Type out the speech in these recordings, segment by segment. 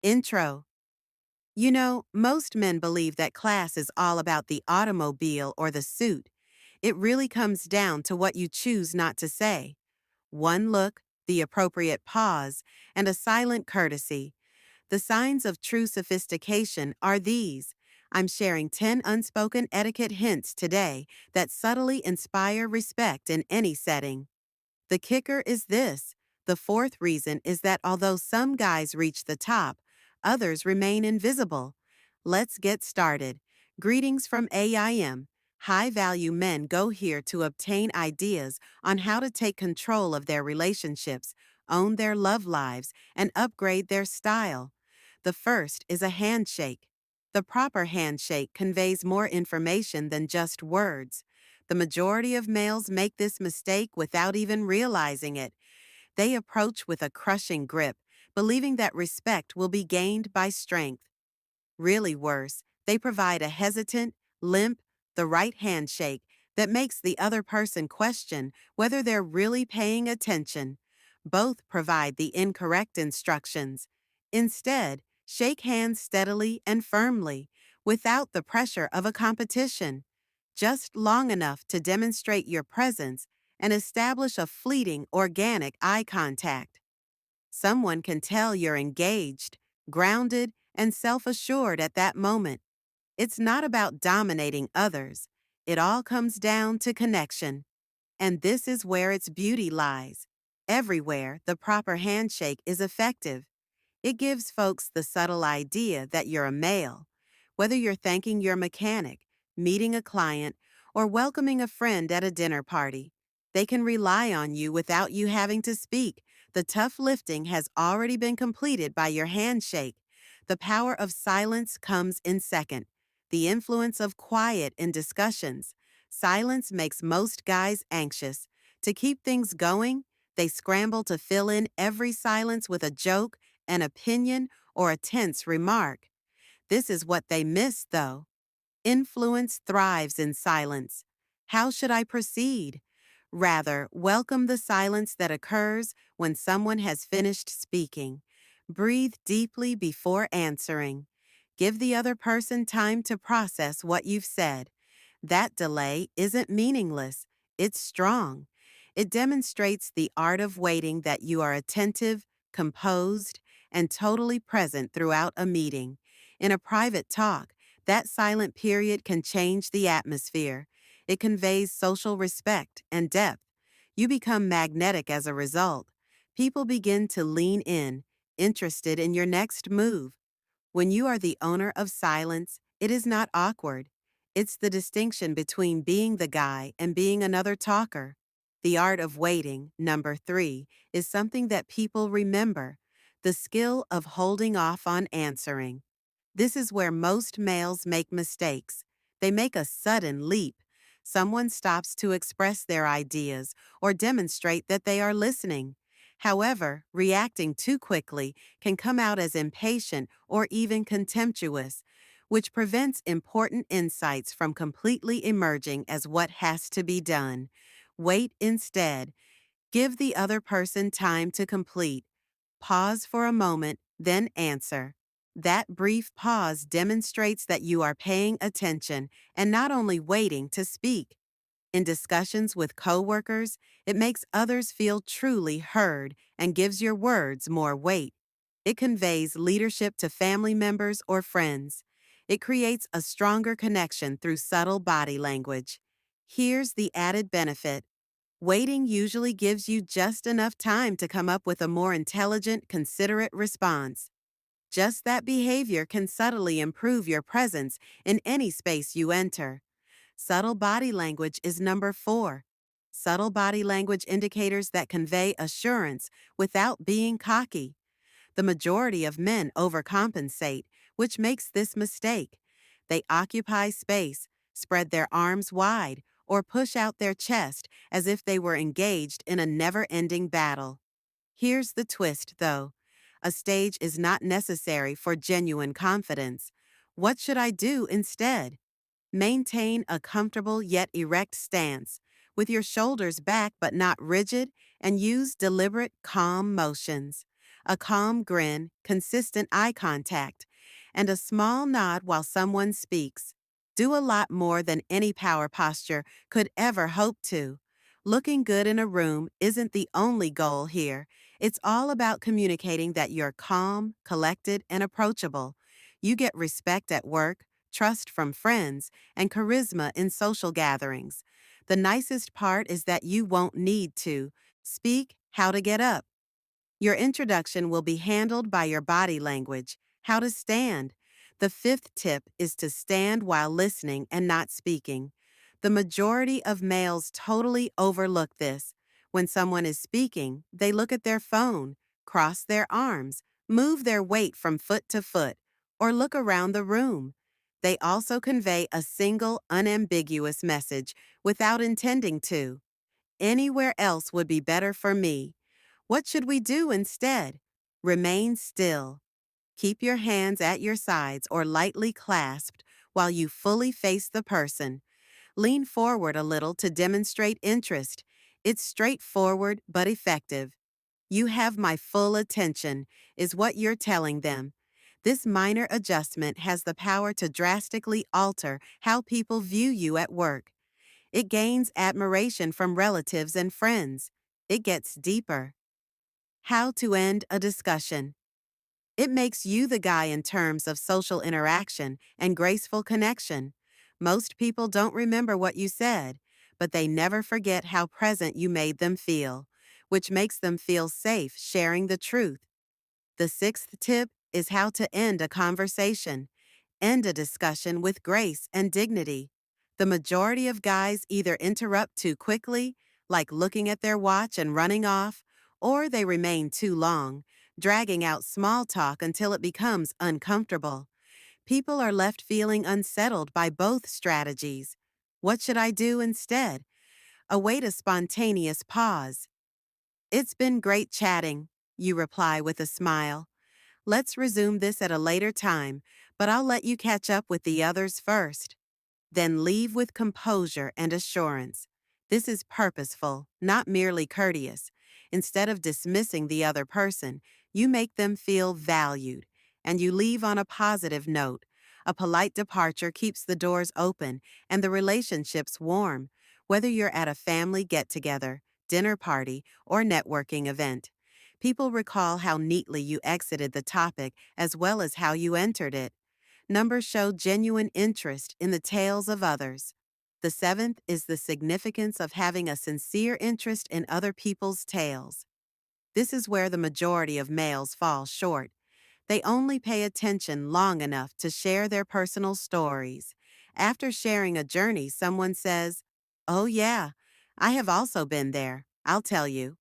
Intro. You know, most men believe that class is all about the automobile or the suit. It really comes down to what you choose not to say. One look, the appropriate pause, and a silent courtesy. The signs of true sophistication are these. I'm sharing 10 unspoken etiquette hints today that subtly inspire respect in any setting. The kicker is this. The fourth reason is that although some guys reach the top, others remain invisible. Let's get started. Greetings from AIM. High value men go here to obtain ideas on how to take control of their relationships, own their love lives, and upgrade their style. The first is a handshake. The proper handshake conveys more information than just words. The majority of males make this mistake without even realizing it. They approach with a crushing grip, believing that respect will be gained by strength. Really worse, they provide a hesitant, limp, the right handshake that makes the other person question whether they're really paying attention. Both provide the incorrect instructions. Instead, shake hands steadily and firmly, without the pressure of a competition, just long enough to demonstrate your presence and establish a fleeting, organic eye contact. Someone can tell you're engaged, grounded, and self assured at that moment. It's not about dominating others, it all comes down to connection. And this is where its beauty lies. Everywhere, the proper handshake is effective. It gives folks the subtle idea that you're a male. Whether you're thanking your mechanic, meeting a client, or welcoming a friend at a dinner party, they can rely on you without you having to speak. The tough lifting has already been completed by your handshake. The power of silence comes in second. The influence of quiet in discussions. Silence makes most guys anxious. To keep things going, they scramble to fill in every silence with a joke, an opinion, or a tense remark. This is what they miss, though. Influence thrives in silence. How should I proceed? Rather, welcome the silence that occurs when someone has finished speaking. Breathe deeply before answering. Give the other person time to process what you've said. That delay isn't meaningless, it's strong. It demonstrates the art of waiting, that you are attentive, composed, and totally present throughout a meeting. In a private talk, that silent period can change the atmosphere. It conveys social respect and depth. You become magnetic as a result. People begin to lean in, interested in your next move. When you are the owner of silence, it is not awkward. It's the distinction between being the guy and being another talker. The art of waiting, number 3, is something that people remember. The skill of holding off on answering. This is where most males make mistakes. They make a sudden leap. Someone stops to express their ideas or demonstrate that they are listening. However, reacting too quickly can come out as impatient or even contemptuous, which prevents important insights from completely emerging as what has to be done. Wait instead. Give the other person time to complete. Pause for a moment, then answer. That brief pause demonstrates that you are paying attention and not only waiting to speak. In discussions with coworkers, it makes others feel truly heard and gives your words more weight. It conveys leadership to family members or friends. It creates a stronger connection through subtle body language. Here's the added benefit. Waiting usually gives you just enough time to come up with a more intelligent, considerate response. Just that behavior can subtly improve your presence in any space you enter. Subtle body language is number 4. Subtle body language indicators that convey assurance without being cocky. The majority of men overcompensate, which makes this mistake. They occupy space, spread their arms wide, or push out their chest as if they were engaged in a never-ending battle. Here's the twist, though. A stage is not necessary for genuine confidence. What should I do instead? Maintain a comfortable yet erect stance, with your shoulders back but not rigid, and use deliberate, calm motions. a calm grin, consistent eye contact, and a small nod while someone speaks do a lot more than any power posture could ever hope to. Looking good in a room isn't the only goal here. It's all about communicating that you're calm, collected, and approachable. You get respect at work, trust from friends, and charisma in social gatherings. The nicest part is that you won't need to speak how to get up. Your introduction will be handled by your body language, how to stand. The fifth tip is to stand while listening and not speaking. The majority of males totally overlook this. When someone is speaking, they look at their phone, cross their arms, move their weight from foot to foot, or look around the room. They also convey a single, unambiguous message without intending to. Anywhere else would be better for me. What should we do instead? Remain still. Keep your hands at your sides or lightly clasped while you fully face the person. Lean forward a little to demonstrate interest. It's straightforward but effective. You have my full attention, is what you're telling them. This minor adjustment has the power to drastically alter how people view you at work. It gains admiration from relatives and friends. It gets deeper. How to end a discussion. It makes you the guy in terms of social interaction and graceful connection. Most people don't remember what you said, but they never forget how present you made them feel, which makes them feel safe sharing the truth. The sixth tip is how to end a conversation. End a discussion with grace and dignity. The majority of guys either interrupt too quickly, like looking at their watch and running off, or they remain too long, dragging out small talk until it becomes uncomfortable. People are left feeling unsettled by both strategies. What should I do instead? Await a spontaneous pause. It's been great chatting, you reply with a smile. Let's resume this at a later time, but I'll let you catch up with the others first. Then leave with composure and assurance. This is purposeful, not merely courteous. Instead of dismissing the other person, you make them feel valued, and you leave on a positive note. A polite departure keeps the doors open and the relationships warm, whether you're at a family get-together, dinner party, or networking event. People recall how neatly you exited the topic as well as how you entered it. Numbers show genuine interest in the tales of others. The seventh is the significance of having a sincere interest in other people's tales. This is where the majority of males fall short. They only pay attention long enough to share their personal stories. After sharing a journey, someone says, "Oh, yeah, I have also been there. I'll tell you."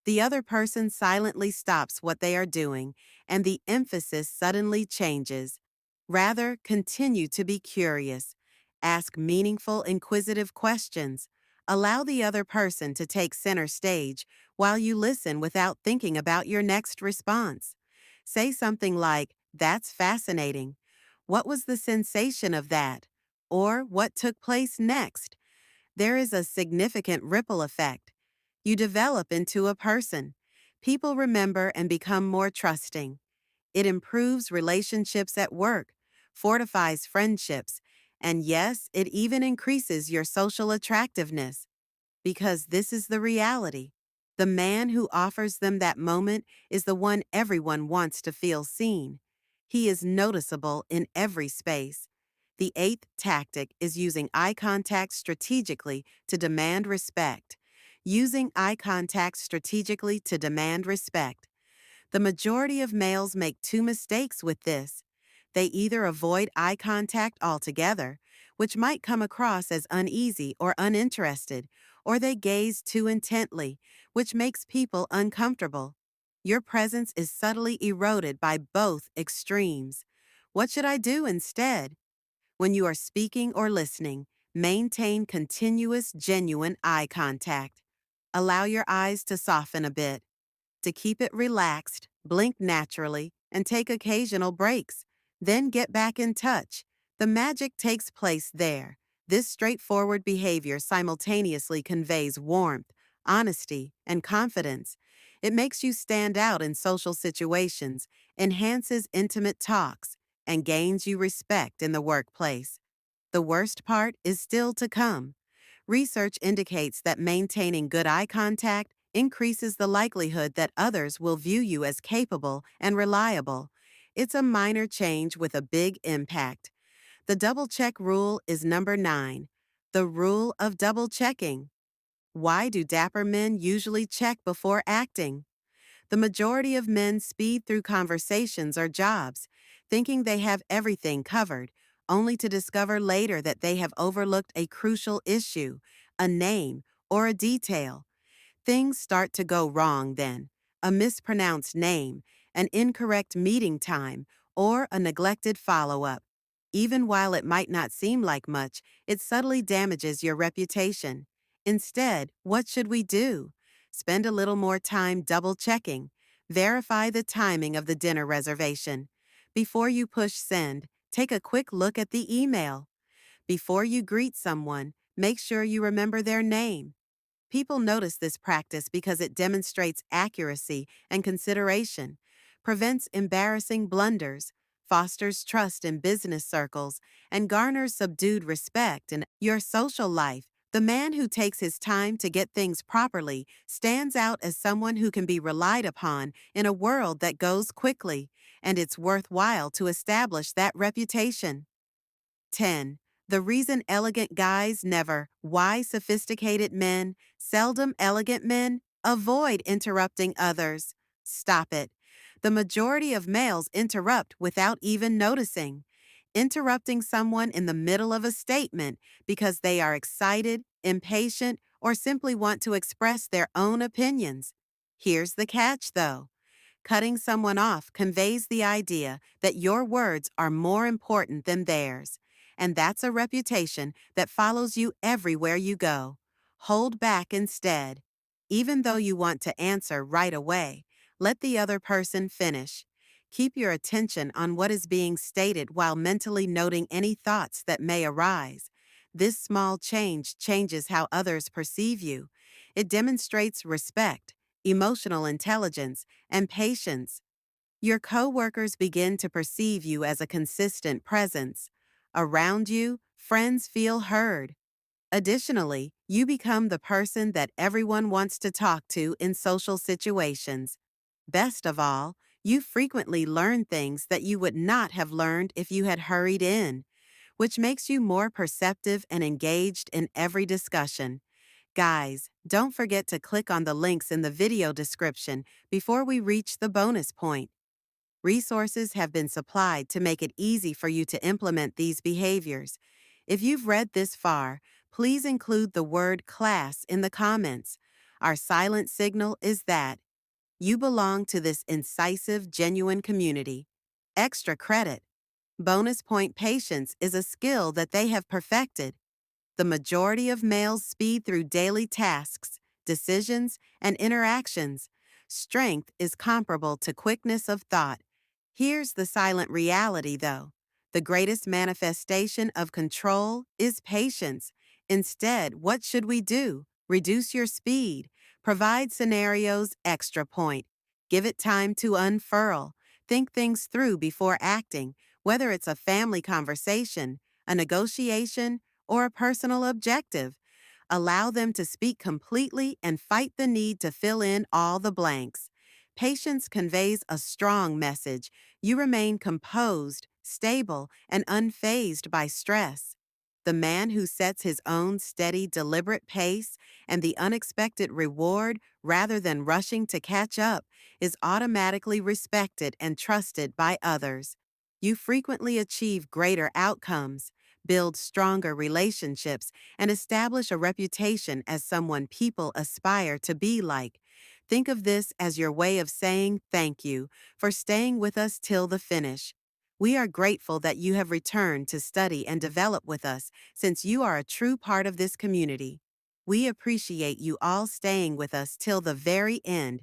The other person silently stops what they are doing, and the emphasis suddenly changes. Rather, continue to be curious. Ask meaningful, inquisitive questions. Allow the other person to take center stage while you listen without thinking about your next response. Say something like, "That's fascinating. What was the sensation of that?" Or, "What took place next?" There is a significant ripple effect. You develop into a person. People remember and become more trusting. It improves relationships at work, fortifies friendships, and yes, it even increases your social attractiveness. Because this is the reality. The man who offers them that moment is the one everyone wants to feel seen. He is noticeable in every space. The eighth tactic is using eye contact strategically to demand respect. Using eye contact strategically to demand respect. The majority of males make two mistakes with this. They either avoid eye contact altogether, which might come across as uneasy or uninterested, or they gaze too intently, which makes people uncomfortable. Your presence is subtly eroded by both extremes. What should I do instead? When you are speaking or listening, maintain continuous, genuine eye contact. Allow your eyes to soften a bit. To keep it relaxed, blink naturally, and take occasional breaks. Then get back in touch. The magic takes place there. This straightforward behavior simultaneously conveys warmth, honesty, and confidence. It makes you stand out in social situations, enhances intimate talks, and gains you respect in the workplace. The worst part is still to come. Research indicates that maintaining good eye contact increases the likelihood that others will view you as capable and reliable. It's a minor change with a big impact. The double check rule is number 9. The rule of double checking. Why do dapper men usually check before acting? The majority of men speed through conversations or jobs, thinking they have everything covered, only to discover later that they have overlooked a crucial issue, a name, or a detail. Things start to go wrong then. A mispronounced name, an incorrect meeting time, or a neglected follow up. Even while it might not seem like much, it subtly damages your reputation. Instead, what should we do? Spend a little more time double checking. Verify the timing of the dinner reservation. Before you push send, take a quick look at the email. Before you greet someone, make sure you remember their name. People notice this practice because it demonstrates accuracy and consideration, prevents embarrassing blunders, fosters trust in business circles, and garners subdued respect in your social life. The man who takes his time to get things properly stands out as someone who can be relied upon in a world that goes quickly, and it's worthwhile to establish that reputation. 10. The reason elegant guys never, why sophisticated men, seldom elegant men, avoid interrupting others. Stop it. The majority of males interrupt without even noticing. Interrupting someone in the middle of a statement because they are excited, impatient, or simply want to express their own opinions. Here's the catch, though. Cutting someone off conveys the idea that your words are more important than theirs, and that's a reputation that follows you everywhere you go. Hold back instead. Even though you want to answer right away, let the other person finish. Keep your attention on what is being stated while mentally noting any thoughts that may arise. This small change changes how others perceive you. It demonstrates respect, emotional intelligence, and patience. Your coworkers begin to perceive you as a consistent presence. Around you, friends feel heard. Additionally, you become the person that everyone wants to talk to in social situations. Best of all, you frequently learn things that you would not have learned if you had hurried in, which makes you more perceptive and engaged in every discussion. Guys, don't forget to click on the links in the video description before we reach the bonus point. Resources have been supplied to make it easy for you to implement these behaviors. If you've read this far, please include the word class in the comments. Our silent signal is that you belong to this incisive, genuine community. Extra credit. Bonus point patience is a skill that they have perfected. The majority of males speed through daily tasks, decisions, and interactions. Strength is comparable to quickness of thought. Here's the silent reality, though. The greatest manifestation of control is patience. Instead, what should we do? Reduce your speed. Provide scenarios extra point. Give it time to unfurl. Think things through before acting, whether it's a family conversation, a negotiation, or a personal objective. Allow them to speak completely and fight the need to fill in all the blanks. Patience conveys a strong message. You remain composed, stable, and unfazed by stress. The man who sets his own steady, deliberate pace and the unexpected reward rather than rushing to catch up is automatically respected and trusted by others. You frequently achieve greater outcomes, build stronger relationships, and establish a reputation as someone people aspire to be like. Think of this as your way of saying thank you for staying with us till the finish. We are grateful that you have returned to study and develop with us since you are a true part of this community. We appreciate you all staying with us till the very end.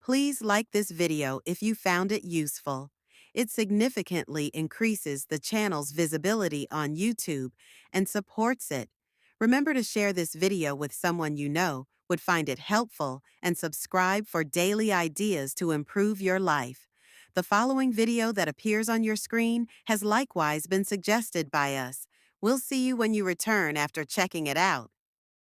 Please like this video if you found it useful. It significantly increases the channel's visibility on YouTube and supports it. Remember to share this video with someone you know would find it helpful and subscribe for daily ideas to improve your life. The following video that appears on your screen has likewise been suggested by us. We'll see you when you return after checking it out.